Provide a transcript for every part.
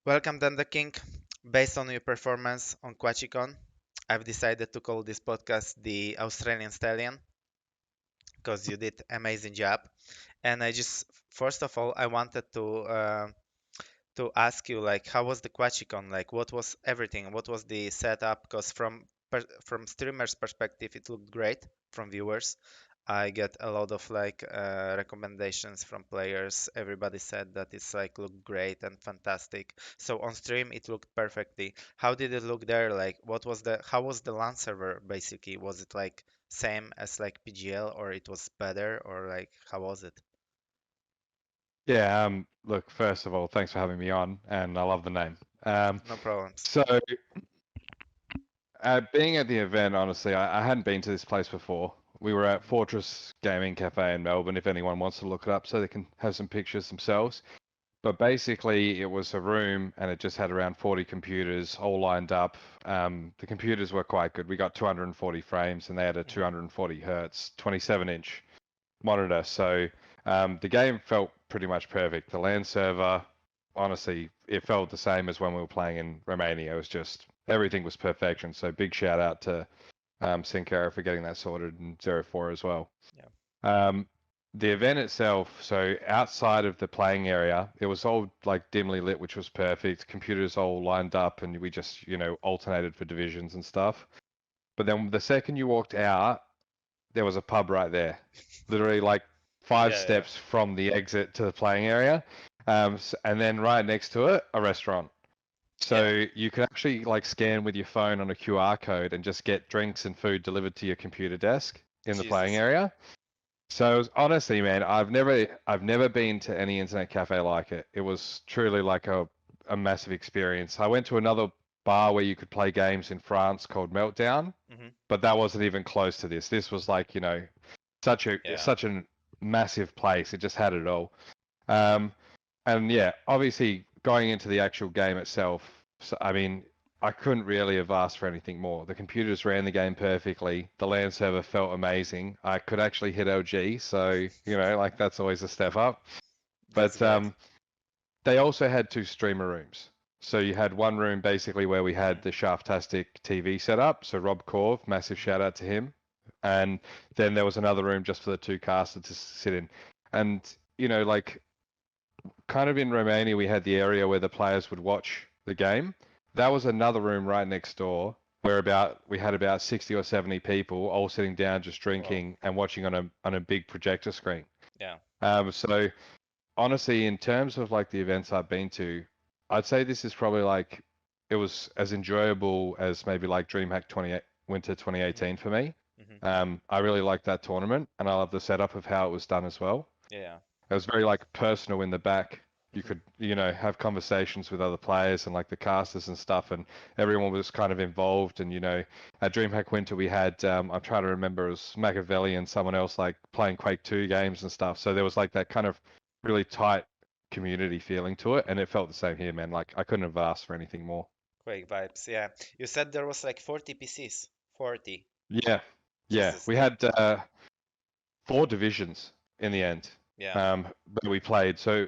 Welcome, Dandaking. Based on your performance on KUACHICON, I've decided to call this podcast the Australian Stallion because you did amazing job. And first of all, I wanted to ask you, like, how was the KUACHICON? Like, what was everything? What was the setup? Because from streamers' perspective, it looked great. From viewers, I get a lot of recommendations from players. Everybody said that it's like looked great and fantastic. So on stream, it looked perfectly. How did it look there? Like, how was the LAN server basically? Was it like same as like PGL, or it was better, or like how was it? Yeah, look, first of all, thanks for having me on, and I love the name. Um, No problems. so, being at the event, honestly, I hadn't been to this place before. We were at Mhm. Fortress Gaming Cafe in Melbourne, if anyone wants to look it up so they can have some pictures themselves. But basically, it was a room and it just had around 40 computers all lined up. The computers were quite good. We got 240 frames and they had a Mhm. 240 hertz, 27-inch monitor. So the game felt pretty much perfect. The LAN server, honestly, it felt the same as when we were playing in Romania. It was just everything was perfection. So big shout out to Sinclair for getting that sorted and 04 as well. Yeah. Um, the event itself, so outside of the playing area, it was all like dimly lit, which was perfect. Computers all lined up, and we just, alternated for divisions and stuff. But then the second you walked out, there was a pub right there, literally like five Yeah, yeah. steps from the exit to the playing area. And then right next to it, a restaurant. Yeah. So you could actually like scan with your phone on a QR code and just get drinks and food delivered to your computer desk in the playing Jesus. area. So honestly, man, I've never been to any internet cafe like it. It was truly like a massive experience. I went to another bar where you could play games in France called Meltdown, Hmm. but that wasn't even close to this. This was like, Yeah. such a massive place. It just had it all. Um, and yeah, obviously going into the actual game itself, so, I mean, I couldn't really have asked for anything more. The computers ran the game perfectly. The LAN server felt amazing. I could actually hit LG, so like that's always a step up. That's But great. they also had two streamer rooms. So you had one room basically where we had Hmm. the Shaftastic TV set up. So Rob Corv, massive Hmm. shout out to him. And then there was another room just for the two casters to sit in. And like kind of in Romania, we had the area where the players would watch the game. That was another room right next door where about we had about 60 or 70 people all sitting down just Wow. drinking and watching on a big projector screen. Yeah. So honestly, in terms of like the events I've been to, I'd say this is probably like it was as enjoyable as maybe like DreamHack 28 Winter Hmm. 2018 for me. Hmm. I really liked that tournament, and I love the setup of how it was done as well. Yeah. It was very like personal in the back. You Hmm. could, have conversations with other players and like the casters and stuff, and everyone was kind of involved. And at DreamHack Winter we had, I'm trying to remember, it was Machiavelli and someone else like playing Quake 2 games and stuff. So there was like that kind of really tight community feeling to it, and it felt the same here, man. Like I couldn't have asked for anything more. Quake vibes. Yeah. You said there was like 40 PCs. 40. Yeah, yeah. Jesus. We That. had four divisions in the end Yeah. that we played. So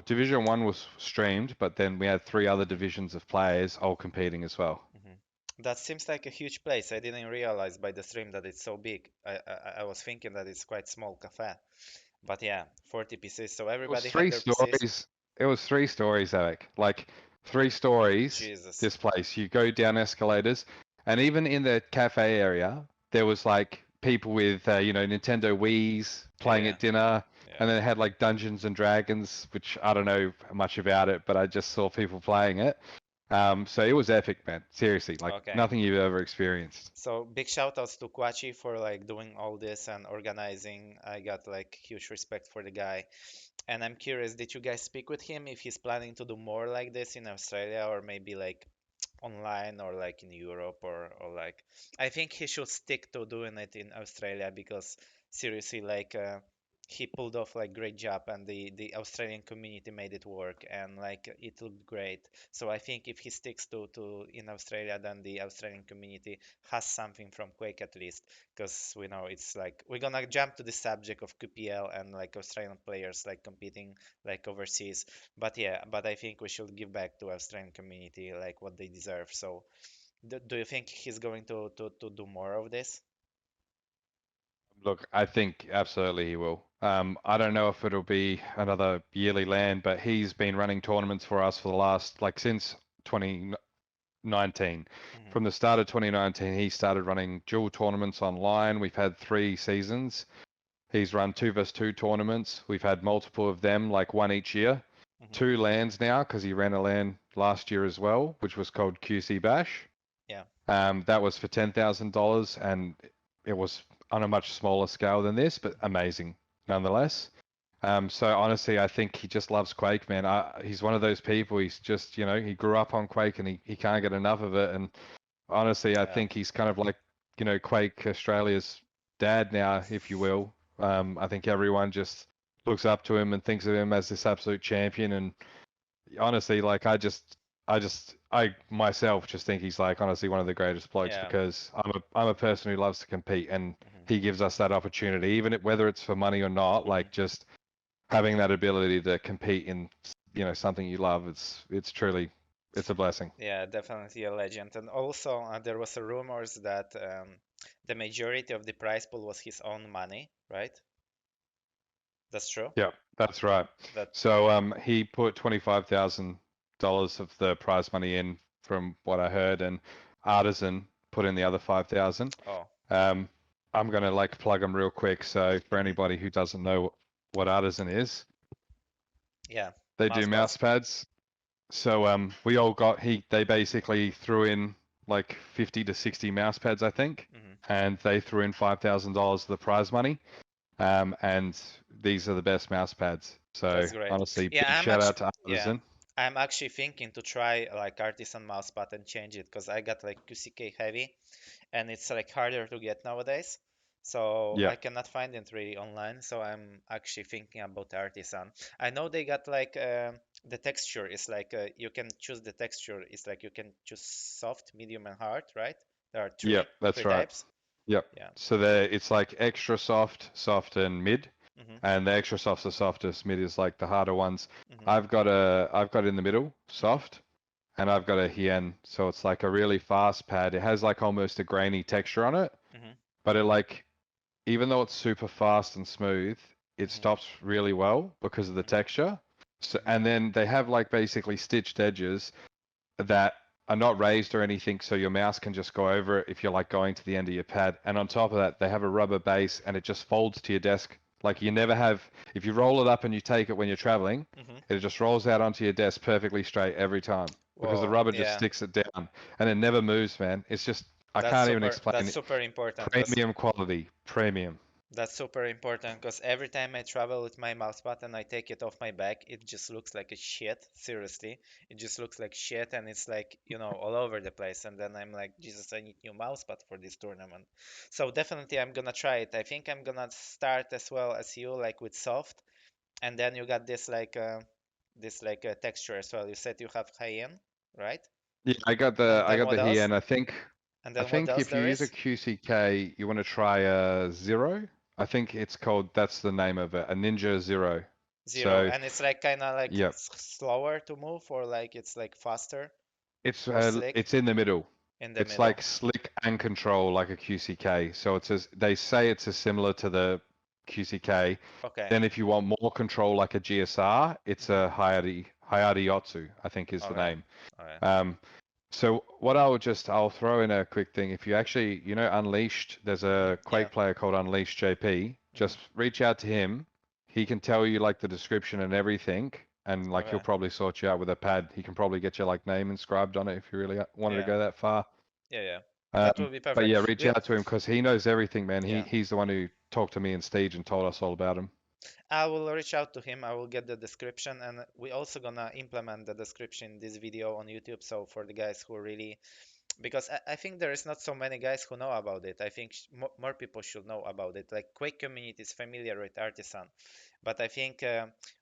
Division One was streamed, but then we had three other divisions of players all competing as well. Hmm. That seems like a huge place. I didn't realize by the stream that it's so big. I was thinking that it's quite small cafe. But yeah, 40 PCs. So It was everybody had three their PCs. stories. It was three stories, Alec. Like three stories. Jesus. This place. You go down escalators, and even in the cafe area, there was like people with Nintendo Wii's Yeah, playing yeah, at dinner, yeah. and then it had like Dungeons and Dragons, which I don't know much about it, but I just saw people playing it. So it was epic, man. Seriously, like Okay. nothing you've ever experienced. So big shout outs to Kuachi for like doing all this and organizing. I got like huge respect for the guy. And I'm curious, did you guys speak with him if he's planning to do more like this in Australia or maybe like online or like in Europe or like I think he should stick to doing it in Australia because seriously like he pulled off like great job, and the Australian community made it work, and like it looked great. So I think if he sticks to in Australia, then the Australian community has something from Quake at least, because we know it's like we're gonna jump to the subject of QPL and like Australian players like competing like overseas. But yeah, but I think we should give back to Australian community like what they deserve. So do you think he's going to do more of this? Look, I think absolutely he will. I don't know if it'll be another yearly land, but he's been running tournaments for us for the last, like, since 2019. Hmm. From the start of 2019, he started running dual tournaments online. We've had 3 seasons. He's run 2 vs 2 tournaments. We've had multiple of them, like one each year. Hmm. 2 lands now, because he ran a land last year as well, which was called QC Bash. Yeah. That was for $10,000, and it was on a much smaller scale than this, but amazing nonetheless. So honestly, I think he just loves Quake, man. He's one of those people. He's just, he grew up on Quake and he can't get enough of it. And honestly, I Yeah. think he's kind of like, Quake Australia's dad now, if you will. I think everyone just looks up to him and thinks of him as this absolute champion. And honestly, like I myself just think he's like honestly one of the greatest blokes Yeah. because I'm a person who loves to compete and Hmm. he gives us that opportunity, even whether it's for money or not. Hmm. Like just having that ability to compete in something you love, it's a blessing. Yeah, definitely a legend. And also, there was a rumors that the majority of the prize pool was his own money, right? That's true. Yeah, that's right. That. So he put $25,000 of the prize money in from what I heard, and Artisan put in the other 5,000. Oh. Um, I'm gonna like plug them real quick. So for Hmm. anybody who doesn't know what Artisan is, Yeah. they do Mouse mouse pads. pads. So we all got they basically threw in like 50 to 60 mouse pads, I think, Hmm. and they threw in $5,000 of the prize money. And these are the best mouse pads. So That's great. honestly, Yeah, big shout out to yeah, Artisan. I'm actually thinking to try like artisan mousepad and change it because I got like QCK heavy and it's like harder to get nowadays. So Yeah, I cannot find it really online. So I'm actually thinking about artisan. I know they got like the texture is like you can choose the texture. It's like you can choose soft, medium, and hard, right? There are yep, three that's right. types. Yep. Yeah. So it's like extra soft, soft, and mid. Mhm. And the extra soft's the softest. Mid is like the harder ones. Mhm. I've got in the middle Mhm. soft, and I've got a hien. So it's like a really fast pad. It has like almost a grainy texture on it, Mhm. but it like even though it's super fast and smooth, it Mhm. stops really well because of the Mhm. texture. So Mhm. and then they have like basically stitched edges that are not raised or anything, so your mouse can just go over it if you're like going to the end of your pad. And on top of that, they have a rubber base and it just folds to your desk. Like you never have, if you roll it up and you take it when you're traveling, Mhm. it just rolls out onto your desk perfectly straight every time because the Well, rubber just yeah. sticks it down and it never moves, man. It's just, I That's can't even super. That's explain it. super important because Premium quality, premium. every time I travel with my mousepad and I take it off my back, it just looks like a shit. Seriously, it just looks like shit, and it's like all over the place. And then I'm like, Jesus, I need new mousepad for this tournament. So definitely, I'm gonna try it. I think I'm gonna start as well as you, like with soft, and then you got this texture as well. You said you have high end, right? Yeah, I got the And I then got what the here, else? and And I then what think else if you there use a is? QCK, you want to try a Zero. I think it's called, that's the name of it, a Ninja Zero. Zero, So and it's like kind of like yeah, slower to move, or like it's like faster, more slick it's in the middle. in the It's middle. like slick and control like a QCK. So they say it's as similar to the QCK. Okay. Then if you want more control like a GSR, it's Hmm. a Hayate Yotsu, I think is the Okay. name. Okay. Um, so what I'll throw in a quick thing. If you actually, Unleashed, there's a Yeah. Quake player called Unleashed JP. Hmm. Just reach out to him. He can tell you like the description and everything, and like he'll Okay. probably sort you out with a pad. He can probably get your like name inscribed on it if you really wanted to Yeah. go that far. Yeah. Yeah. That would be But perfect. yeah, reach out to him because he knows everything, man. Yeah. He's the one who talked to me in Steej and told us all about him. I will reach out to him. I will get the description, and we also gonna implement the description in this video on YouTube. So for the guys who really because I think there is not so many guys who know about it. I think more people should know about it. Like Quake community is familiar with Artisan, but I think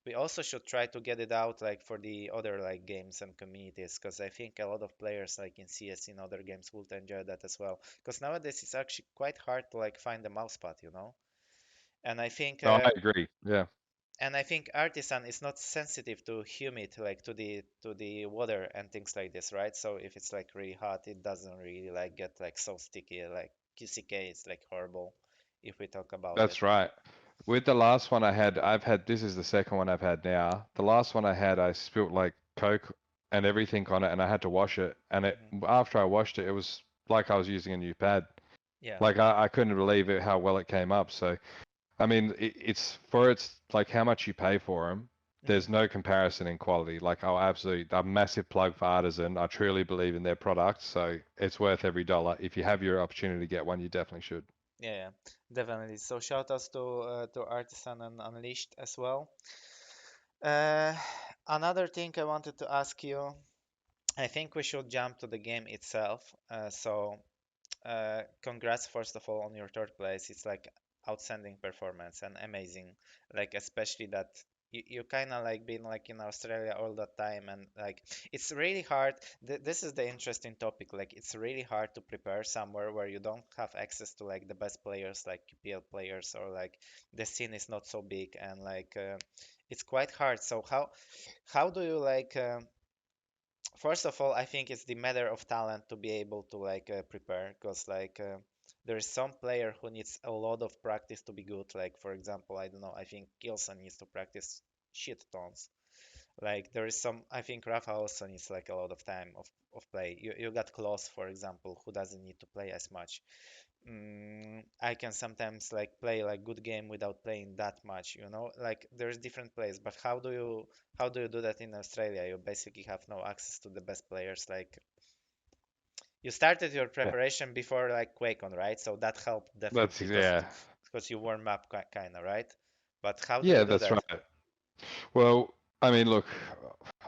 we also should try to get it out like for the other like games and communities, because I think a lot of players like in CS in other games would enjoy that as well. Because nowadays it's actually quite hard to like find a mousepad, you know. And I think No, I agree. Yeah, Artisan is not sensitive to humid, like to the water and things like this, right? So if it's like really hot, it doesn't really like get like so sticky. Like QCK is like horrible if we talk about it. that's right. With the last one I had, this is the second one I've had now. The last one I had, I spilt like Coke and everything on it, and I had to wash it. And Hmm. after I washed it, it was like I was using a new pad. Yeah. Like I couldn't believe it how well it came up. So I mean, it's like how much you pay for them. Hmm. There's no comparison in quality. Like, oh, absolutely, a massive plug for Artisan. I truly believe in their product, so it's worth every dollar. If you have your opportunity to get one, you definitely should. Yeah, yeah, definitely. So shout outs to Artisan and Unleashed as well. Uh, Another thing I wanted to ask you, I think we should jump to the game itself. Congrats first of all on your third place. It's like outstanding performance and amazing. Like especially that you kind of like been like in Australia all the time, and like it's really hard. This is the interesting topic. Like it's really hard to prepare somewhere where you don't have access to like the best players, like QPL players, or like the scene is not so big, and like it's quite hard. So how do you like? First of all, I think it's the matter of talent to be able to like prepare, because like there is some player who needs a lot of practice to be good. Like for example, I don't know, I think Gilson needs to practice shit tons. Like there is some, I think Rafa also needs like a lot of time of play. You got Klaus, for example, who doesn't need to play as much. I can sometimes like play like good game without playing that much, you know? Like there's different plays, but how do you do that in Australia? You basically have no access to the best players. Like you started your Yeah, preparation before like Quakecon, right? So that helped that's definitely yeah, because you warm up kind of, right? But how do you yeah, do that's that? right. Well, I mean, look,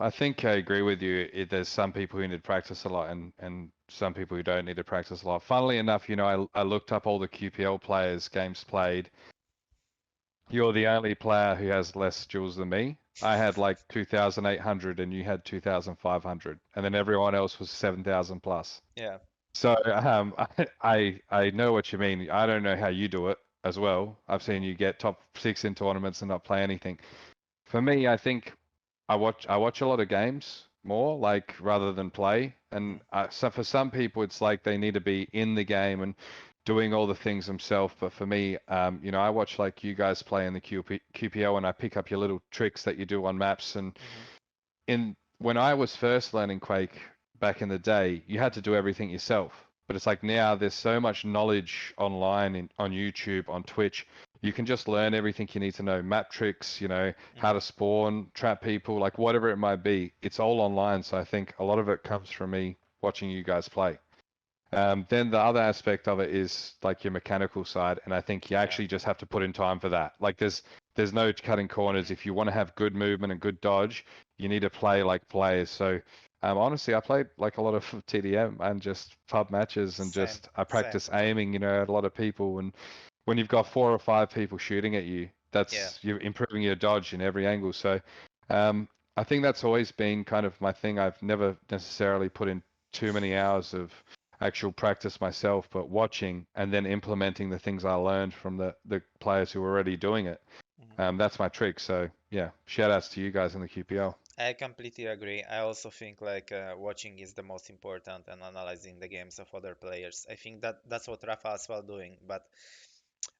I think I agree with you. There's some people who need to practice a lot, and some people who don't need to practice a lot. Funnily enough, I looked up all the QPL players' games played. You're the only player who has less duels than me. I had like 2,800 and you had 2,500, and then everyone else was 7,000 plus. Yeah. So I know what you mean. I don't know how you do it as well. I've seen you get top six in tournaments and not play anything. For me, I think I watch a lot of games more like rather than play. And Hmm. so for some people, it's like they need to be in the game and doing all the things themselves. But for me, I watch like you guys play in the QPO and I pick up your little tricks that you do on maps. And Hmm. in when I was first learning Quake back in the day, you had to do everything yourself. But it's like now there's so much knowledge online on YouTube, on Twitch. You can just learn everything you need to know, map tricks, how Hmm. to spawn, trap people, like whatever it might be. It's all online. So I think a lot of it comes from me watching you guys play. Then the other aspect of it is like your mechanical side, and I think you Yeah. actually just have to put in time for that. Like there's no cutting corners. Hmm. If you want to have good movement and good dodge, you need to play like players. So honestly, I played like a lot of TDM and just pub matches, and Same. just I Same. practice aiming, at a lot of people. And when you've got 4 or 5 people shooting at you, Yeah. that's you're improving your dodge in every angle. So um, I think that's always been kind of my thing. I've never necessarily put in too many hours of actual practice myself, but watching and then implementing the things I learned from the players who were already doing it. Hmm. That's my trick. So yeah, shout outs to you guys in the QPL. I completely agree. I also think like watching is the most important and analyzing the games of other players. I think that's what Rafa as well doing. But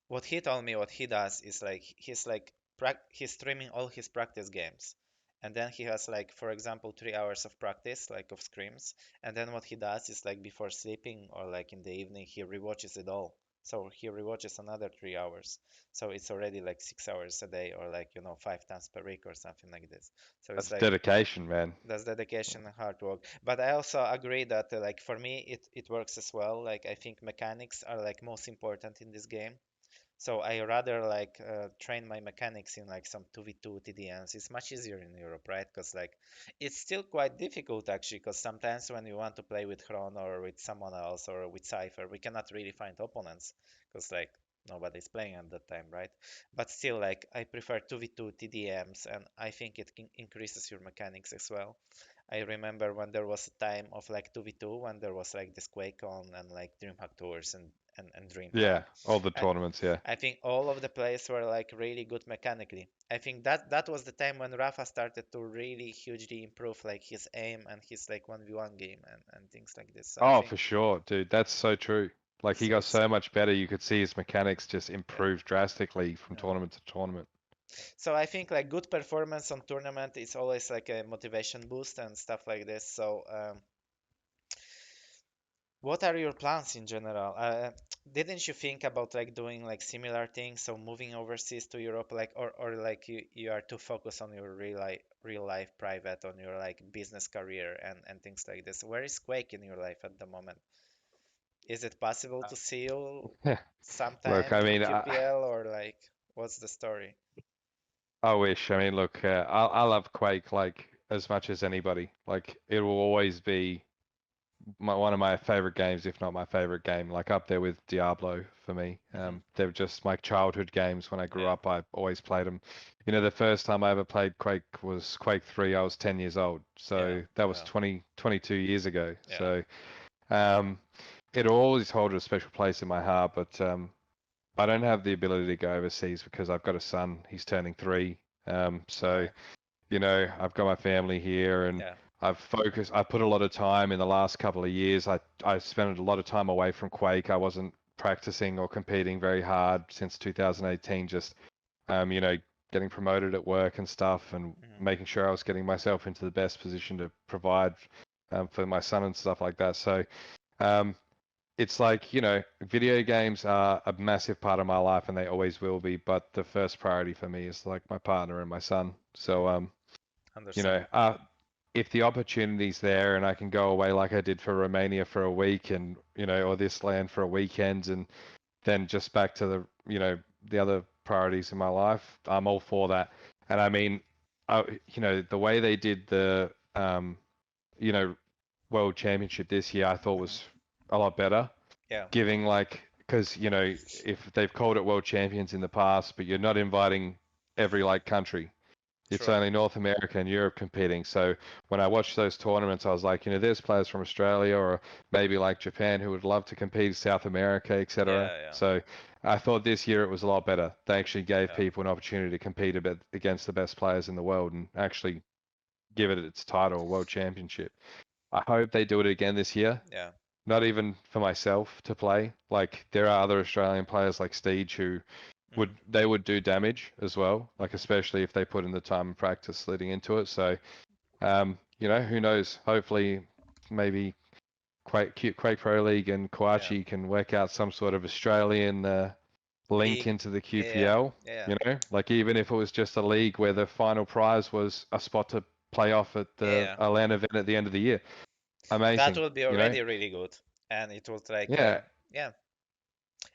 what he told me, what he does is like he's streaming all his practice games, and then he has like for example 3 hours of practice like of scrims, and then what he does is like before sleeping or like in the evening he rewatches it all. So he rewatches another 3 hours. So it's already like 6 hours a day, or like 5 times per week or something like this. So it's That's like dedication, man. that's dedication and hard work. But I also agree that like for me it works as well. Like I think mechanics are like most important in this game. So I rather like train my mechanics in like some 2v2 TDMs. It's much easier in Europe, right? Because like it's still quite difficult actually. Because sometimes when we want to play with Hron or with someone else or with Cypher, we cannot really find opponents because like nobody's playing at that time, right? But still, like I prefer 2v2 TDMs, and I think it increases your mechanics as well. I remember when there was a time of like 2v2 when there was like this Quakecon and like DreamHack Tours and DreamHack. Yeah, all the I, tournaments. Yeah, I think all of the players were like really good mechanically. I think that was the time when Rafa started to really hugely improve like his aim and his like 1v1 game and things like this. So I oh think for sure, dude. That's so true. Like he so got it's so much better. You could see his mechanics just yeah, improve drastically from yeah. tournament to tournament. So I think like good performance on tournament is always like a motivation boost and stuff like this. So what are your plans in general? Didn't you think about like doing like similar things, so moving overseas to Europe, like or like you are too focused on your real life private, on your like business career and things like this? Where is Quake in your life at the moment? Is it possible to see you Look, sometime I in mean, QPL or like what's the story? I wish. I mean, look, I love Quake like as much as anybody. Like it will always be one of my favorite games, if not my favorite game. Like up there with Diablo for me. Hmm. They're just my childhood games. When I grew Yeah. up, I always played them. You know, the first time I ever played Quake was Quake 3. I was 10 years old, Yeah. so that was Yeah. 22 years ago. Yeah. So um, it'll always hold a special place in my heart. But I don't have the ability to go overseas because I've got a son. He's turning 3. So Okay. I've got my family here and Yeah. I put a lot of time in the last couple of years. I spent a lot of time away from Quake. I wasn't practicing or competing very hard since 2018, just, um, you know, getting promoted at work and stuff and Hmm. making sure I was getting myself into the best position to provide, for my son and stuff like that. So, um, it's like, video games are a massive part of my life and they always will be, but the first priority for me is like my partner and my son. So, you Understand. know, uh, if the opportunity's there and I can go away like I did for Romania for a week and, or this land for a weekend and then just back to the other priorities in my life, I'm all for that. And I mean, the way they did the, you know, World Championship this year, I thought Hmm. was a lot better, Yeah. giving like, because, if they've called it World Champions in the past, but you're not inviting every like country. It's True. only North America and Europe competing. So when I watched those tournaments, I was like, there's players from Australia or maybe like Japan who would love to compete, South America, etc. Yeah. Yeah. So I thought this year it was a lot better. They actually gave Yeah. people an opportunity to compete a bit against the best players in the world and actually give it its title, World Championship. I hope they do it again this year. Yeah. Not even for myself to play. Like there are other Australian players like Steej who Hmm. would do damage as well, like especially if they put in the time and practice leading into it. So, who knows? Hopefully, maybe Quake Pro League and Yeah. Kuachi can work out some sort of Australian link League. into the Yeah. QPL. Yeah. Like even if it was just a league where the final prize was a spot to play off at the Yeah. LAN event at the end of the year. That Amazing, will be already really good. And it was like, Yeah, yeah.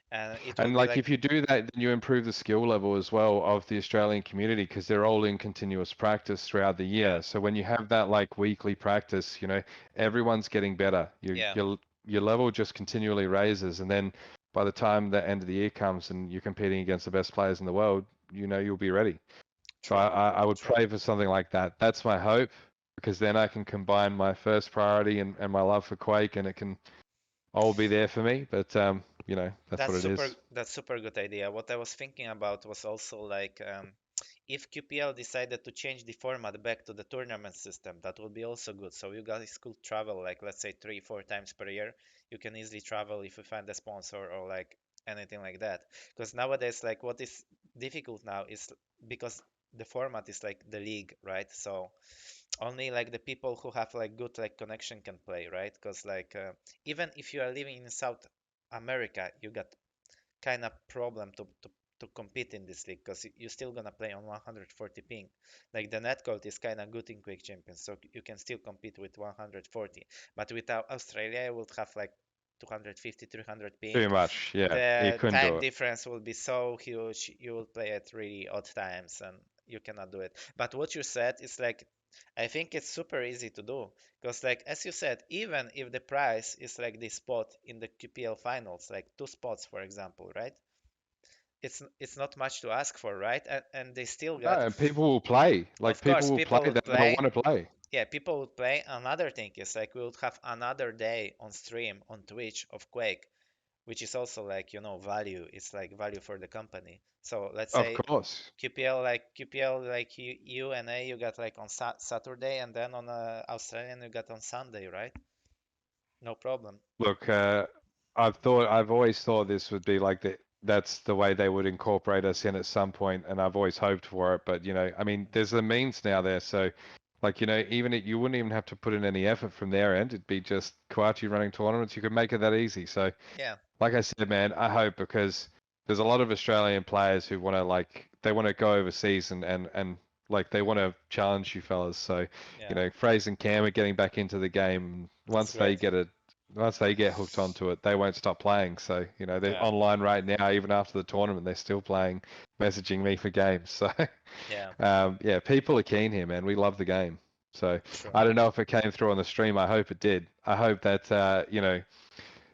And it will and be like like, if you do that, then you improve the skill level as well of the Australian community because they're all in continuous practice throughout the yeah. year. So when you have that like weekly practice, everyone's getting better. Yeah. Your level just continually raises, and then by the time the end of the year comes and you're competing against the best players in the world, you'll be ready. So True. I would True. pray for something like that. That's my hope because then I can combine my first priority and my love for Quake, and it can all be there for me. But that's what it is. That's super good idea. What I was thinking about was also like if QPL decided to change the format back to the tournament system, that would be also good. So you guys could travel like let's say 3, 4 times per year. You can easily travel if you find a sponsor or like anything like that. Because nowadays, like what is difficult now is because the format is like the league, right? So only like the people who have like good like connection can play, right? Because like even if you are living in South America, you got kind of problem to compete in this league because you're still gonna play on 140 ping. Like the netcode is kind of good in Quake Champions, so you can still compete with 140. But without Australia, you would have like 250, 300 ping, Too much. Yeah, you the couldn't do time it. difference will be so huge. You will play at really odd times and you cannot do it. But what you said is like, I think it's super easy to do because, like, as you said, even if the price is like this spot in the QPL finals, like 2 spots, for example, right? It's not much to ask for, right? And they still No, got, and people will play. Like of people course, will play. people They would want to play. want to play. Yeah, people would play. Another thing is like we would have another day on stream on Twitch of Quake, which is also like, value. It's like value for the company. So let's Of say course. QPL like you and A, you got like on Saturday, and then on Australian you got on Sunday, right? No problem. Look, I've always thought this would be like that's the way they would incorporate us in at some point, and I've always hoped for it. But I mean, there's the means now there, so like even you wouldn't even have to put in any effort from their end. It'd be just Kuachi running tournaments. You could make it that easy. So, Yeah, like I said, man, I hope because there's a lot of Australian players who want to they want to go overseas and like they want to challenge you fellas. So, yeah, Fraser and Cam are getting back into the game. that's great. Once they get hooked onto it, they won't stop playing. So, they're Yeah, online right now, even after the tournament, they're still playing, messaging me for games. So, yeah, yeah, people are keen here, man. We love the game. So, true. I don't know if it came through on the stream. I hope it did. I hope that,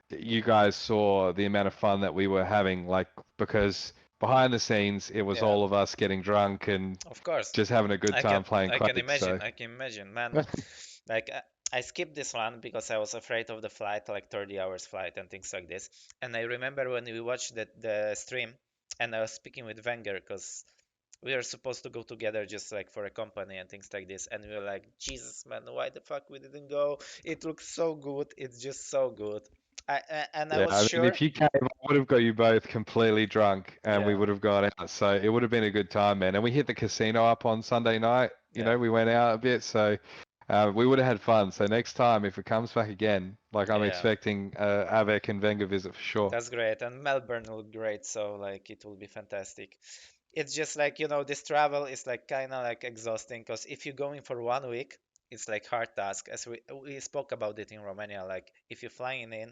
you guys saw the amount of fun that we were having, like, because behind the scenes, it was Yeah, all of us getting drunk and of course. just having a good I can time playing I can Quake. imagine. So, I can imagine, man. Like I skipped this one because I was afraid of the flight, like 30 hours flight and things like this. And I remember when we watched the stream, and I was speaking with Wenger because we were supposed to go together just like for a company and things like this. And we were like, Jesus, man, why the fuck we didn't go? It looks so good. It's just so good. And I yeah, was I mean, sure. if you came, I would have got you both completely drunk and we Yeah, would have gone out. So it would have been a good time, man. And we hit the casino up on Sunday night. yeah, We went out a bit. So we would have had fun. So next time, if it comes back again, like I'm yeah. expecting Avek and venguer visit for sure. That's great. And Melbourne looked great, so like it will be fantastic. It's just like, this travel is like kind of like exhausting because if you're going for 1 week, it's like hard task. As we spoke about it in Romania, like if you're flying in,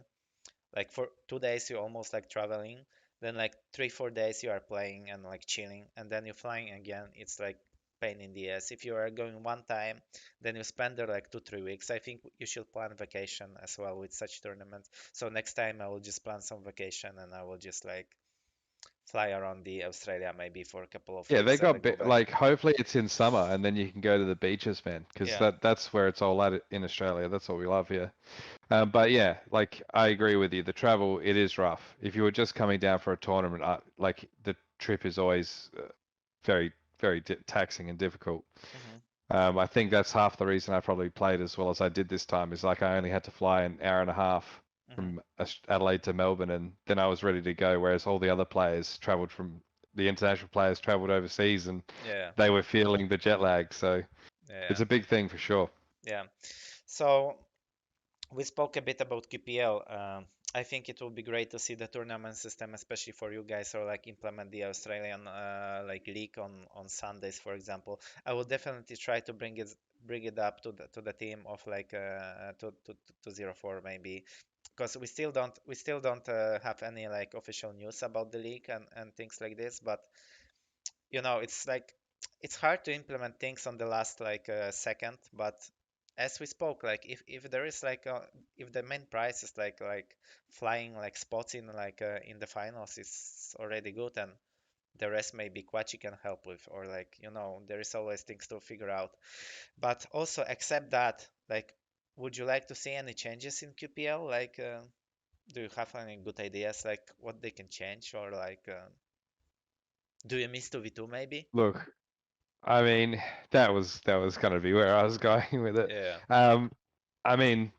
like for 2 days you're almost like traveling, then like 3, 4 days you are playing and like chilling, and then you're flying again. It's like pain in the ass. If you are going one time, then you spend there like 2, 3 weeks. I think you should plan vacation as well with such tournaments. So next time I will just plan some vacation and I will just like fly around the Australia maybe for a couple of Yeah, they weeks and then got go back. like hopefully it's in summer and then you can go to the beaches, man, because Yeah, that's where it's all at in Australia. That's what we love here. But yeah, like I agree with you. The travel it is rough. If you were just coming down for a tournament, like the trip is always very taxing and difficult. hmm, I think that's half the reason I probably played as well as I did this time. Is like I only had to fly an hour and a half hmm, from Adelaide to Melbourne, and then I was ready to go. Whereas all the other players travelled from the international players travelled overseas, and yeah, they were feeling the jet lag. So yeah, it's a big thing for sure. yeah. So we spoke a bit about QPL. I think it will be great to see the tournament system, especially for you guys, or like implement the Australian like league on Sundays, for example. I will definitely try to bring it up to the team of like to 04 maybe, because we still don't have any like official news about the league and things like this. But it's like it's hard to implement things on the last like second. But as we spoke, like if there is like if the main prize is like flying like spots in the finals, it's already good, and the rest maybe Quachi can help with, or like there is always things to figure out. But also except that, like, would you like to see any changes in QPL? Like, do you have any good ideas like what they can change, or like do you miss 2v2 maybe? Look, I mean, that was gonna be where I was going with it. Yeah. Um, I mean,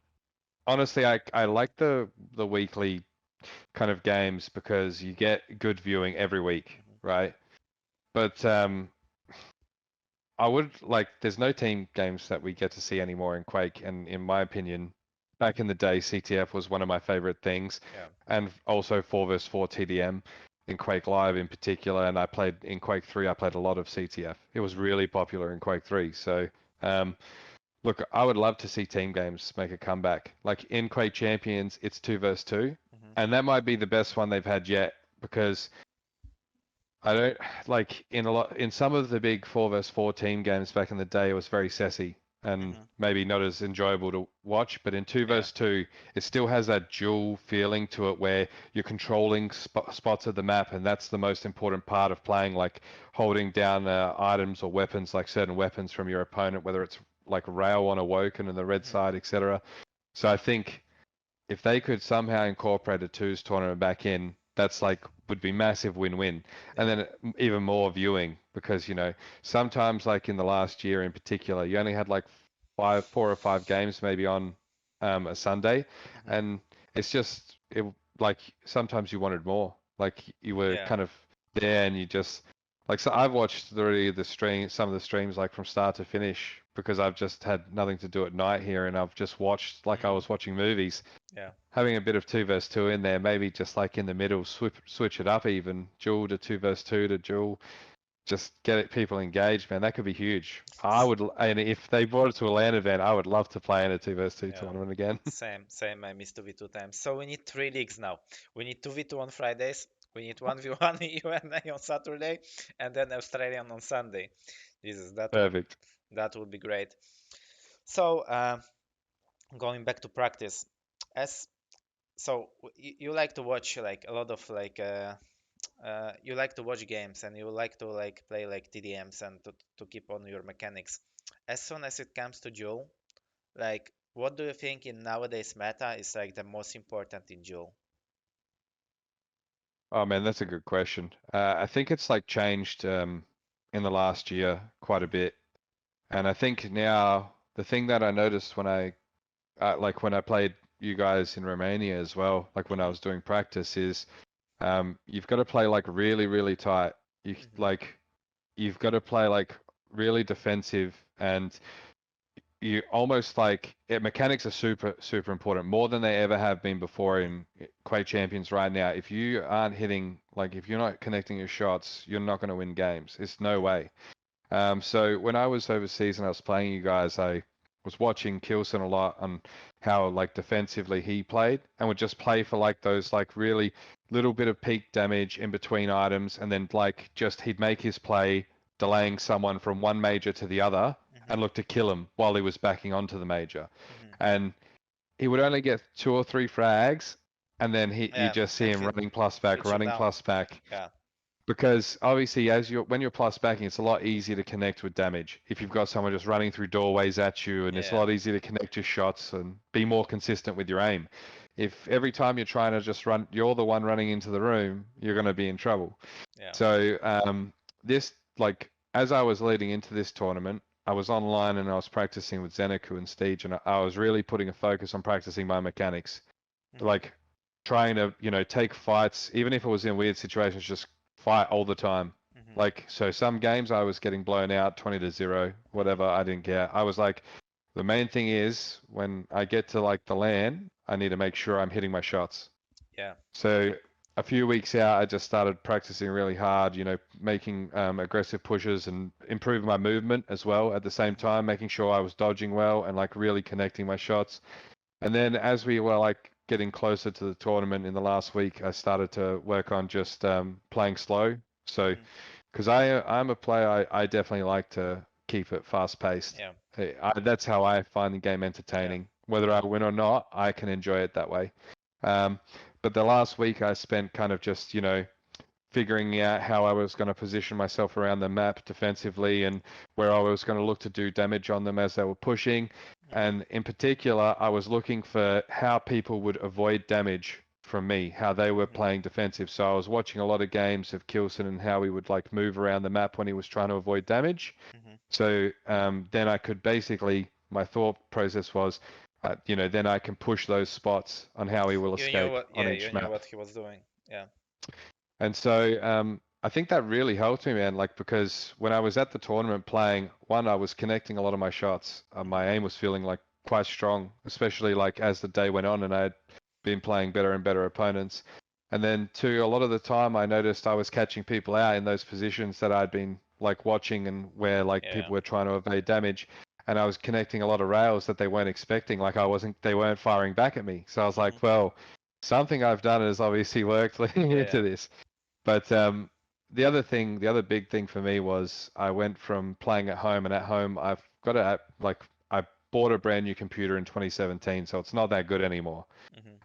honestly, I like the weekly kind of games because you get good viewing every week, Hmm. right? But I would like there's no team games that we get to see anymore in Quake, and in my opinion, back in the day, CTF was one of my favorite things, Yeah. and also 4 vs 4 TDM in Quake Live in particular, and I played in Quake 3. I played a lot of CTF. It was really popular in Quake 3, so. Um, Look, I would love to see team games make a comeback. Like in Quake Champions, it's 2 versus 2, Hmm. and that might be the best one they've had yet because I don't like in some of the big 4 versus 4 team games back in the day, it was very sassy and Hmm. maybe not as enjoyable to watch. But in two Yeah. versus two, it still has that dual feeling to it where you're controlling spots of the map, and that's the most important part of playing. Like holding down items or weapons, like certain weapons from your opponent, whether it's like rail on Awoken and the red Hmm. side, etc. So I think if they could somehow incorporate a twos tournament back in, that's like would be massive win-win. And Yeah. then even more viewing because, sometimes like in the last year in particular, you only had like 4 or 5 games maybe on a Sunday, Hmm. and it's just like sometimes you wanted more. Like you were Yeah. kind of there and you just like so I've watched the stream some of the streams like from start to finish because I've just had nothing to do at night here and I've just watched like I Hmm. was watching movies, Yeah. having a bit of 2 versus 2 in there, maybe just like in the middle, switch it up even, duel to 2 versus 2 to duel, just get people engaged, man. That could be huge. And if they brought it to a LAN event, I would love to play in a 2 versus 2 Yeah. tournament again. Same. I missed 2v2 times. So we need 3 leagues now. We need 2v2 on Fridays. We need 1v1 UNA on Saturday, and then Australian on Sunday. Jesus, Perfect. that would be great. So going back to practice, as so you like to watch like a lot of like you like to watch games and you like to like play like TDMs and to keep on your mechanics. As soon as it comes to duel, like what do you think in nowadays meta is like the most important in duel? Oh man, that's a good question. I think it's like changed in the last year quite a Hmm. bit, and I think now the thing that I noticed like when I played you guys in Romania as well, like when I Hmm. was doing practice, is you've got to play like really, really tight. You Hmm. like you've got to play like really defensive, and you almost like mechanics are super, super important, more than they ever have been before Hmm. in Quake Champions right now. If you aren't hitting, like if you're not connecting your shots, you're not going to win games. It's no Hmm. way. So when I was overseas and I was playing you guys, I was watching Kilson a lot on how like defensively he played and would just play for like those like really little bit of peak damage in between items and then like just he'd make his play delaying someone from one major to the other Hmm. and look to kill him while he was backing onto the major. Hmm. And he would only get 2 or 3 frags and then you Yeah, just see and him hit you running down. plus back Yeah. because obviously when you're plus backing, it's a lot easier to connect with damage. If you've got someone just running through doorways at you, and it's a Yeah. lot easier to connect your shots and be more consistent with your aim. If every time you're trying to just run, you're the one running into the room, you're going to be in trouble. Yeah. So this like as I was leading into this tournament, I was online and I was practicing with Zenaku and Steej, and I was really putting a focus on practicing my mechanics, Hmm. like trying to take fights, even if it was in weird situations, just fight all the time. Hmm. Like so, some games I was getting blown out 20-0, whatever. Hmm. I didn't care. I was like, the main thing is when I get to like the LAN, I need to make sure I'm hitting my shots. Yeah. So a few weeks out, I just started practicing really hard, making aggressive pushes and improving my movement as well at the same Hmm. time, making sure I was dodging well and like really connecting my shots. And then as we were like getting closer to the tournament in the last week, I started to work on just playing slow. So, Hmm. because I'm a player, I definitely like to keep it fast paced. Yeah. That's how I find the game Yeah. entertaining. Whether I win or not, I can enjoy it that way. Um, but the last week I spent kind of just, figuring out how I was going to position myself around the map defensively and where I was going to look to do damage on them as they were pushing. Hmm. And in particular, I was looking for how people would avoid damage from me, how they were Hmm. playing defensive. So I was watching a lot of games of Kilson and how he would like move around the map when he was trying to avoid damage. Hmm. So then I could basically, my thought process was, then I can push those spots on how he will You knew escape what? on Yeah, you each knew map. what he was doing. Yeah. And so I think that really helped me, man. Like because when I was at the tournament playing, one, I was connecting a lot of my shots. Hmm. My aim was feeling like quite strong, especially like as the day went on and I had been playing better and better opponents. And then two, a lot of the time I noticed I was catching people out in those positions that I'd been like watching and where like Yeah. people were trying to evade damage. and I was connecting a lot of rails that they weren't expecting. Like they weren't firing back at me. So I was Hmm. like, well, something I've done has obviously worked leading Yeah, yeah. into this. But the other big thing for me was I went from playing at home, and at home I've got I bought a brand new computer in 2017, so it's not that good anymore.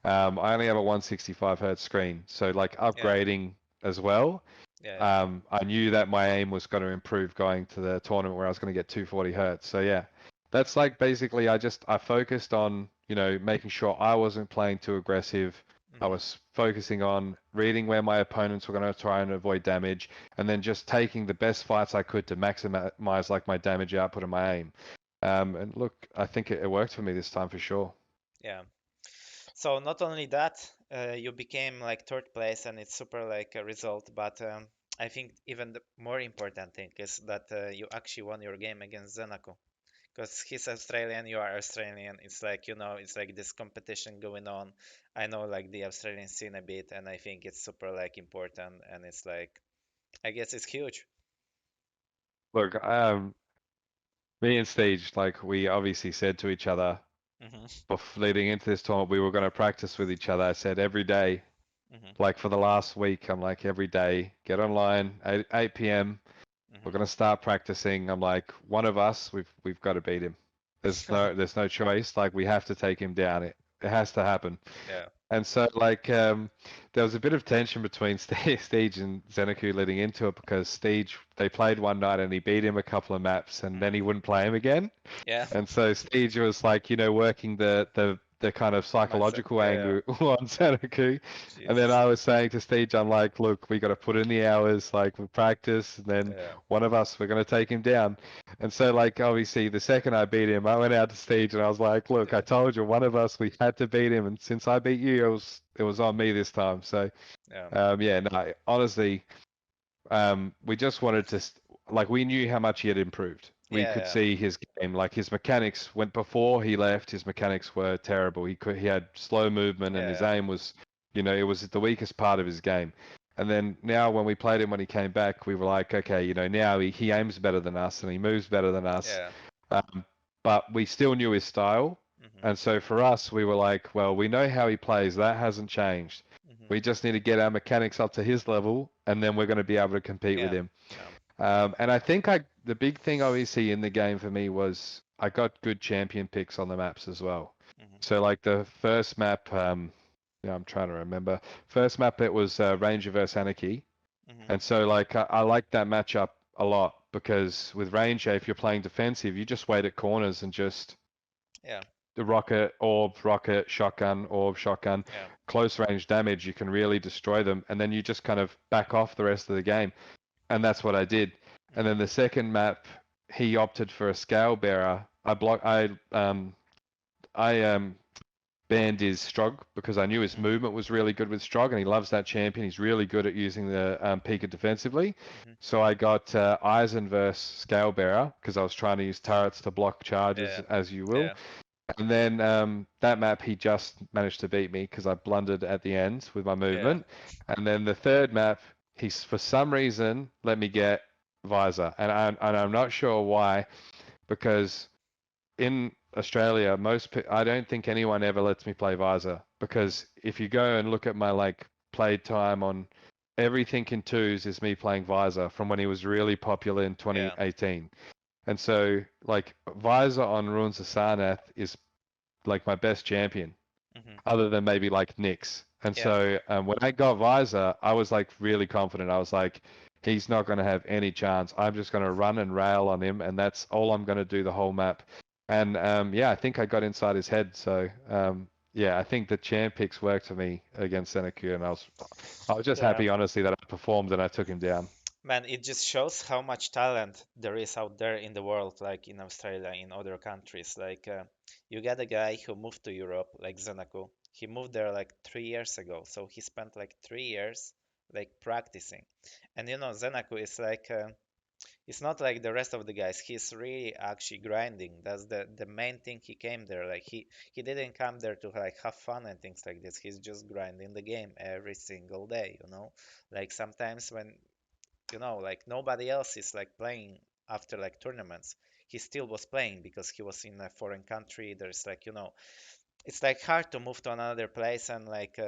Hmm. I only have a 165 hertz screen, so like Yeah, upgrading as well. yeah, I knew that my aim was going to improve going to the tournament where I was going to get 240 hertz. So yeah, that's like basically I focused on, making sure I wasn't playing too aggressive. yeah. I Hmm. was focusing on reading where my opponents were going to try and avoid damage, and then just taking the best fights I could to maximize like my damage output and my aim. And look, I think it worked for me this time for sure. Yeah. So not only that, you became like third place, and it's super like a result. But I think even the more important thing is that you actually won your game against Zenaku. Because he's Australian, you are Australian. It's like, it's like this competition going on. I know like the Australian scene a bit, and I think it's super like important, and it's like, I guess it's huge. Look, me and Steej, like we obviously said to each other Hmm. leading into this tournament, we were going to practice with each other. I said every day, Hmm. like for the last week, I'm like every day, get online 8 p.m. We're Hmm. going to start practicing. I'm like one of us, we've got to beat him. There's no choice. Like we have to take him down. It has to happen. Yeah. And so, like, there was a bit of tension between Steej and Zenaku leading into it because Steej, they played one night and he beat him a couple of maps and then he Hmm. wouldn't play him again. Yeah. And so Steege was like, working the kind of Mindset. psychological Yeah, yeah. angle on Zenaku. And then Jesus. I was saying to Steege, I'm like, look, we got to put in the hours, like we practice, and then Yeah. one of us, we're going to take him down. And so, like, obviously, the second I beat him, I went out to Steege and I was like, look, I Yeah. told you, one of us, we had to beat him. And since I beat you, it was on me this time. So, Yeah. yeah, no, honestly, we just wanted to, like, we knew how much he had improved. We Yeah, could yeah. see his game, like his mechanics went before he left. His mechanics were terrible. He had slow movement, and his Yeah. aim was, it was the weakest part of his game. And then now when we played him when he came back, we were like, okay, now he aims better than us and he moves better than us. Yeah. Um, but we still knew his style. Hmm. And so for us, we were like, well, we know how he plays. That hasn't changed. Hmm. We just need to get our mechanics up to his level, and then we're going to be able to compete with Yeah. him. Yeah. And I think the big thing obviously in the game for me was I got good champion picks on the maps as well. Hmm. So like the first map, I'm trying to remember. First map it was Ranger versus Anarchy, Hmm. and so like I liked that matchup a lot because with Ranger, if you're playing defensive, you just wait at corners and just Yeah. the rocket, shotgun, orb, shotgun, Yeah. close range damage, you can really destroy them, and then you just kind of back off the rest of the game. And that's what I did. And Hmm. then the second map, he opted for a scale bearer. I banned his Strog because I knew his Hmm. movement was really good with Strog, and he loves that champion. He's really good at using the Pika defensively. Hmm. So I got Eisen versus scale bearer because I was trying to use turrets to block charges Yeah. as you will. Yeah. And then that map, he just managed to beat me because I blundered at the end with my Yeah. movement. And then the third map, he's for some reason let me get visor, and I'm not sure why, because in Australia, I don't think anyone ever lets me play visor Hmm. because if you go and look at my like played time on everything in twos is me playing visor from when he was really popular in Yeah. 2018. And so like visor on Ruins of Sarnath is like my best champion, Hmm. other than maybe like Nyx. And Yeah. so when I got Visor, I was like really confident. I was like, he's not going to have any chance. I'm just going to run and rail on him, and that's all I'm going to do the whole map. And yeah, I think I got inside his head. So yeah, I think the champ picks worked for me against Zenaku, and I was just Yeah. happy, honestly, that I performed and I took him down. Man, it just shows how much talent there is out there in the world, like in Australia, in other countries. Like, you get a guy who moved to Europe, like Zenaku. He moved there like 3 years ago, so he spent like 3 years like practicing. And Zenaku is like, it's not like the rest of the guys. He's really actually grinding. That's the main thing. He came there. Like he didn't come there to like have fun and things like this. He's just grinding the game every single day. Like sometimes when like nobody else is like playing after like tournaments. he still was playing because he was in a foreign country. There's like, it's like hard to move to another place and like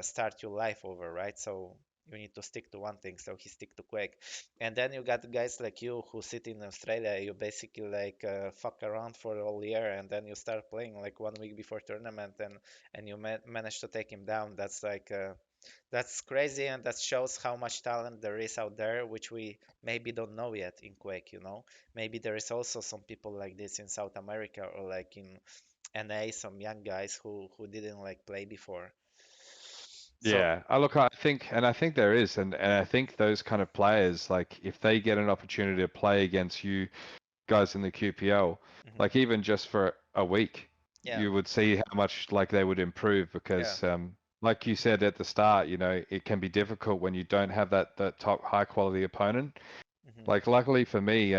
start your life over, right? So you need to stick to one thing. So he stick to Quake, and then you got guys like you who sit in Australia. You basically like fuck around for all year, and then you start playing like 1 week before tournament, and you manage to take him down. That's like that's crazy, and that shows how much talent there is out there, which we maybe don't know yet in Quake. Maybe there is also some people like this in South America or like in NA, some young guys who didn't like play before. So Yeah, I think there is, and I think those kind of players, like if they get an opportunity to play against you guys in the QPL, mhm, like even just for a week, yeah, you would see how much like they would improve yeah, because, like you said at the start, it can be difficult when you don't have that top high quality opponent. mhm, Like luckily for me,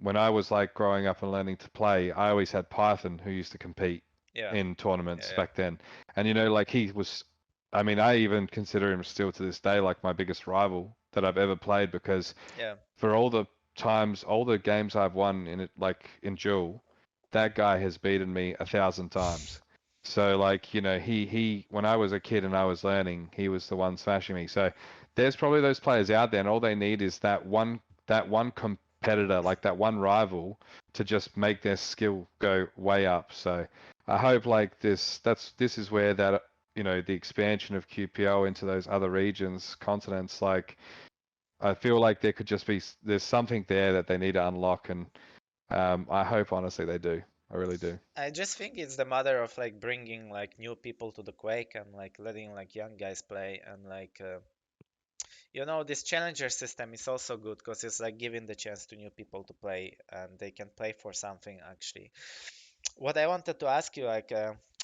when I was like growing up and learning to play, I always had Python who used to compete yeah, in tournaments yeah, back then. And like he was, I mean, I even consider him still to this day like my biggest rival that I've mhm, ever played because yeah, for all the times, all the games I've won in it, like in Duel, that guy has beaten me 1,000 times. So like, he when I was a kid and I was learning, he was the one smashing me. So there's probably those players out there, and all they need is that one competitor, like that one rival, to just make their skill go way up. So I hope like this is where that the expansion of QPO into those other regions, continents, like I feel like there could just be there's something there that they need to unlock, and I hope honestly they do. I really do. I just think it's the matter of like bringing like new people to the Quake and like letting like young guys play and like this challenger system is also good because it's like giving the chance to new people to play and they can play for something actually. What I wanted to ask you, like,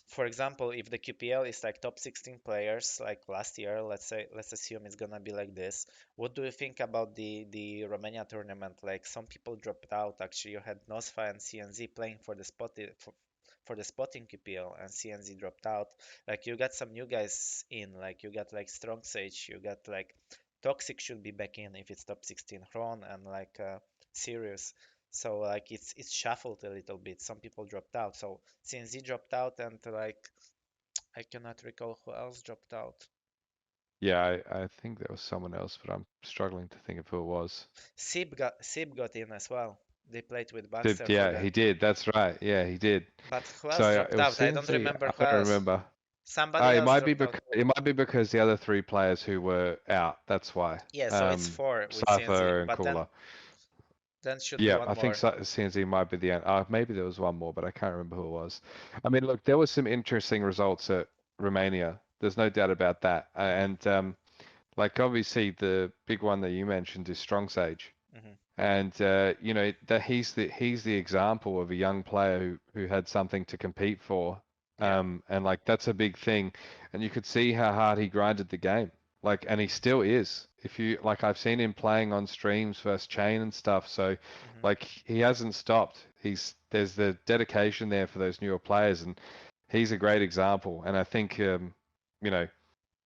for example, if the QPL is like top 16 players, like last year, let's assume it's gonna be like this. What do you think about the Romania tournament? Like, some people dropped out. Actually, you had Nosfa and CNZ playing for the for the spot in QPL, and CNZ dropped out. Like, you got some new guys in. Like, you got like Strongsage, you got like Toxic should be back in if it's top 16 Hron and like Sirius. So like it's shuffled a little bit. Some people dropped out. So CNZ dropped out, and like I cannot recall who else dropped out. Yeah, I think there was someone else, but I'm struggling to think of who it was. Sib got in as well. They played with Baxter for Yeah, the. he did. That's right. Yeah, he did. But who else So it dropped was out? I don't CNC. remember I who don't else. remember. Somebody It else might be dropped out. because the other three players who were out. That's why. Yeah, so it's four with CNZ. Cypher and But then Cooler. then should be Yeah, one I think more. CNC might be the end. Maybe there was one more, but I can't remember who it was. I mean, look, there was some interesting results at Romania. There's no doubt about that. Hmm. And like obviously the big one that you mentioned is Strongsage. Hmm. And that he's the example of a young player who had something to compete for. Yeah. And like that's a big thing. And you could see how hard he grinded the game. Like, and he still is. If you like, I've seen him playing on streams versus Chain and stuff. So, Hmm. like, he hasn't stopped. There's the dedication there for those newer players, and he's a great example. And I think you know,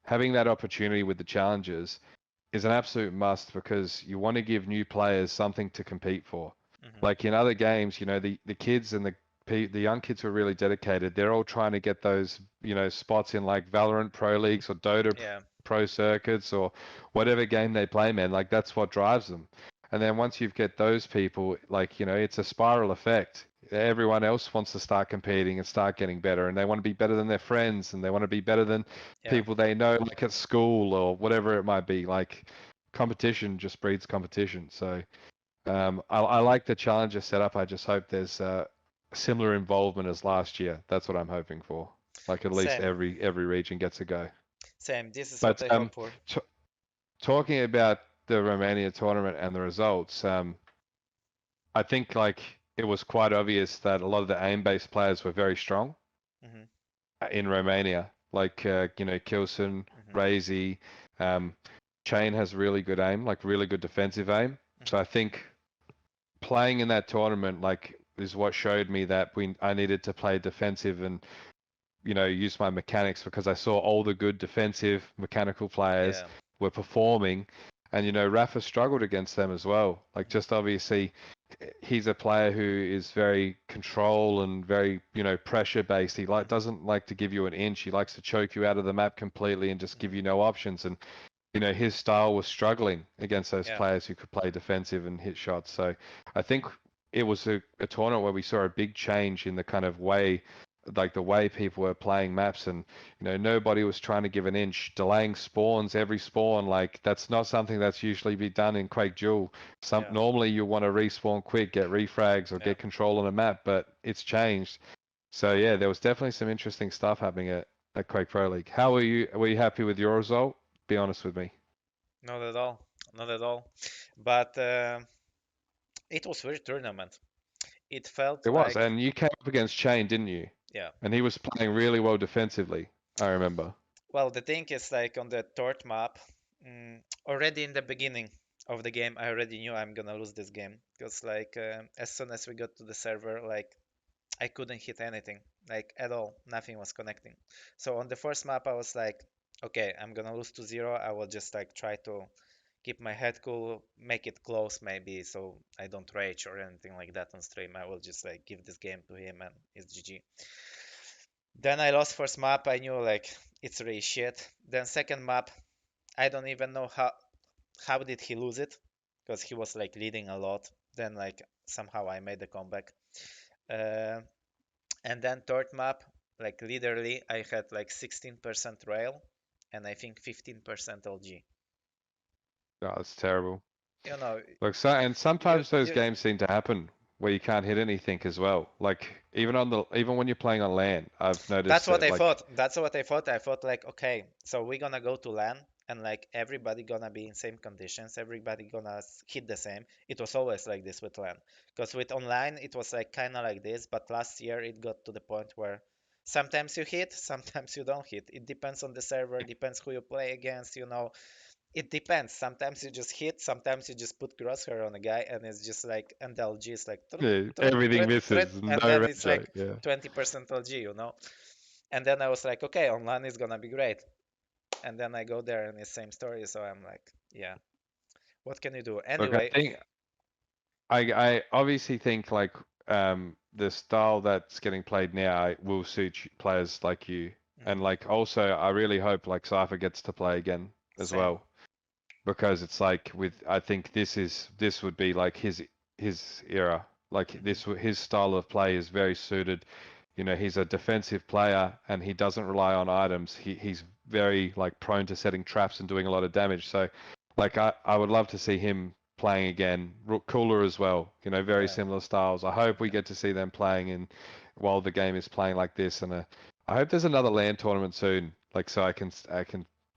having that opportunity with the challengers is an absolute must because you want to give new players something to compete for. Hmm. Like in other games, the kids and the young kids who are really dedicated, they're all trying to get those, spots in like Valorant Pro Leagues or Dota Yeah. Pro Circuits or whatever game they play, man. Like that's what drives them. And then once you've get those people, like, it's a spiral effect. Everyone else wants to start competing and start getting better, and they want to be better than their friends, and they want to be better than Yeah. people they know, like at school or whatever it might be. Like competition just breeds competition. So I like the challenger setup. I just hope there's similar involvement as last year. That's what I'm hoping for. Like at least Same. every region gets a go. Same. This is what But I hope for. t talking about the Romania tournament and the results, I think like it was quite obvious that a lot of the aim-based players were very strong Hmm. in Romania. Like Kilson, Hmm. Razy, um, Chain has really good aim, like really good defensive aim. So Hmm. I think playing in that tournament like is what showed me that I needed to play defensive and use my mechanics because I saw all the good defensive mechanical players Yeah. were performing, and Rafa struggled against them as well. Like Hmm. just obviously he's a player who is very control and very, pressure based. He Hmm. doesn't like to give you an inch. He likes to choke you out of the map completely and just give you no options. And his style was struggling against those Yeah, players who could play defensive and hit shots. So I think it was a tournament where we saw a big change in the kind of way, like the way people were playing maps, and nobody was trying to give an inch, delaying spawns every spawn. Like that's not something that's usually be done in Quake Duel. yeah, Normally you want to respawn quick, get refrags or yeah. get control on a map, but it's changed. So yeah, there was definitely some interesting stuff happening at Quake Pro League. How were you? Were you happy with your result? Be honest with me. Not at all. Not at all. But it was weird tournament. It felt It was, like, and you came up against Chain, didn't you? yeah. And he was playing really well defensively. I remember. Well, the thing is, like on the third map, already in the beginning of the game, I already knew I'm gonna lose this game because, like, as soon as we got to the server, like, I couldn't hit anything, like at all. Nothing was connecting. So on the first map, I was like, okay, I'm gonna lose to zero. I will just like try to keep my head cool, make it close maybe, so I don't rage or anything like that on stream. I will just like give this game to him and it's GG. Then I lost first map. I knew like it's really shit. Then second map, I don't even know how did he lose it because he was like leading a lot. Then like somehow I made the comeback. Uh, and then third map, like literally I had like 16% rail and I think 15% LG. Oh, it's terrible. You know, Look, and you sometimes those you games seem to happen where you can't hit anything as well. Like even when you're playing on LAN, I've That's noticed what that. I Like, thought. That's what I thought. I thought like, okay, so we're gonna go to LAN and like everybody gonna be in same conditions. Everybody gonna hit the same. It was always like this with LAN. Because with online it was like kind of like this, but last year it got to the point where sometimes you hit, sometimes you don't hit. It depends on the server, depends who you play against, you know. It depends. Sometimes you just hit, sometimes you just put crosshair on a guy and it's just like, and the LG is like trut, yeah, trut, everything trut, trut, misses, and no then red it's joke. like Yeah. 20% LG, you know. And then I was like, okay, online is gonna be great. And then I go there and it's same story. So I'm like, yeah, what can you do? Look, I Anyway, think I obviously think like the style that's getting played now will suit players like you, and mhm, like also I really hope like Cypher gets to play again as same. well, because it's like I think this would be like his era. Like Hmm. his style of play is very suited. He's a defensive player and he doesn't rely on items. He's very like prone to setting traps and doing a lot of damage. So like I would love to see him playing again. Cooler as well. Very Yeah, similar styles. I hope we yeah, get to see them playing in while the game is playing like this. And I hope there's another LAN tournament soon. Like so I can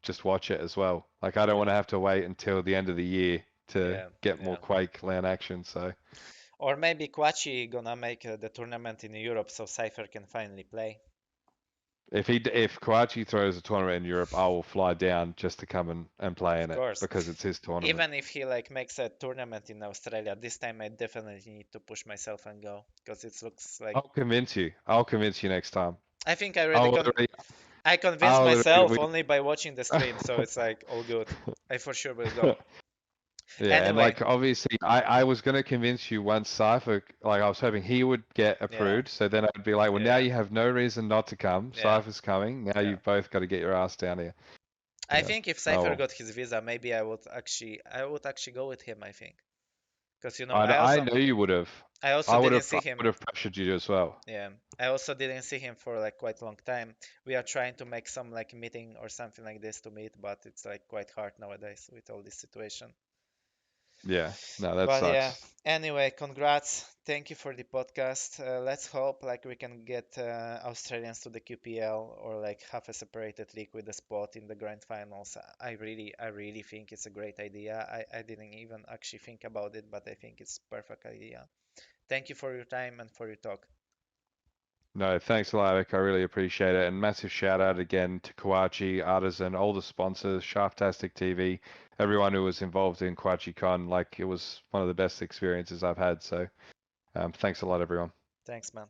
just watch it as well. Like I don't want yeah, to have to wait until the end of the year to yeah, get more yeah. Quake LAN action. So Or maybe Kuachi gonna make the tournament in Europe so Cypher can finally play. if Kuachi throws a tournament in Europe, I will fly down just to come and play Of in it course. because it's his tournament. Even if he like makes a tournament in Australia, this time I definitely need to push myself and go because it looks like I'll convince you. I'll convince you next time. I think I already I'll con literally, I convinced I'll literally, myself only by watching the stream, so it's like all good. I for sure will go. Yeah, and Anyway, like obviously, I was gonna convince you once Cypher, like I was hoping he would get yeah, approved, so then I'd be like, well, now yeah, you have no reason not to come. yeah, Cypher's coming. Now yeah. you've both got to get your ass down here. I Yeah. think if Oh Cypher well. got his visa, maybe I would actually go with him, I think. Because you know, I know you would have. I also I would didn't have. see I him. would have pressured you as well. Yeah, I also didn't see him for like quite a long time. We are trying to make some like meeting or something like this to meet, but it's like quite hard nowadays with all this situation. Yeah. No, that But yeah, sucks. anyway, congrats. Thank you for the podcast. Let's hope like we can get Australians to the QPL or like have a separated league with a spot in the grand finals. I really think it's a great idea. I didn't even actually think about it, but I think it's perfect idea. Thank you for your time and for your talk. No, thanks a lot, Eric. I really appreciate it. And massive shout out again to Kuachi, Artisan, all the sponsors, Shaftastic TV, everyone who was involved in KUACHICON. Like it was one of the best experiences I've had. So thanks a lot, everyone. Thanks, man.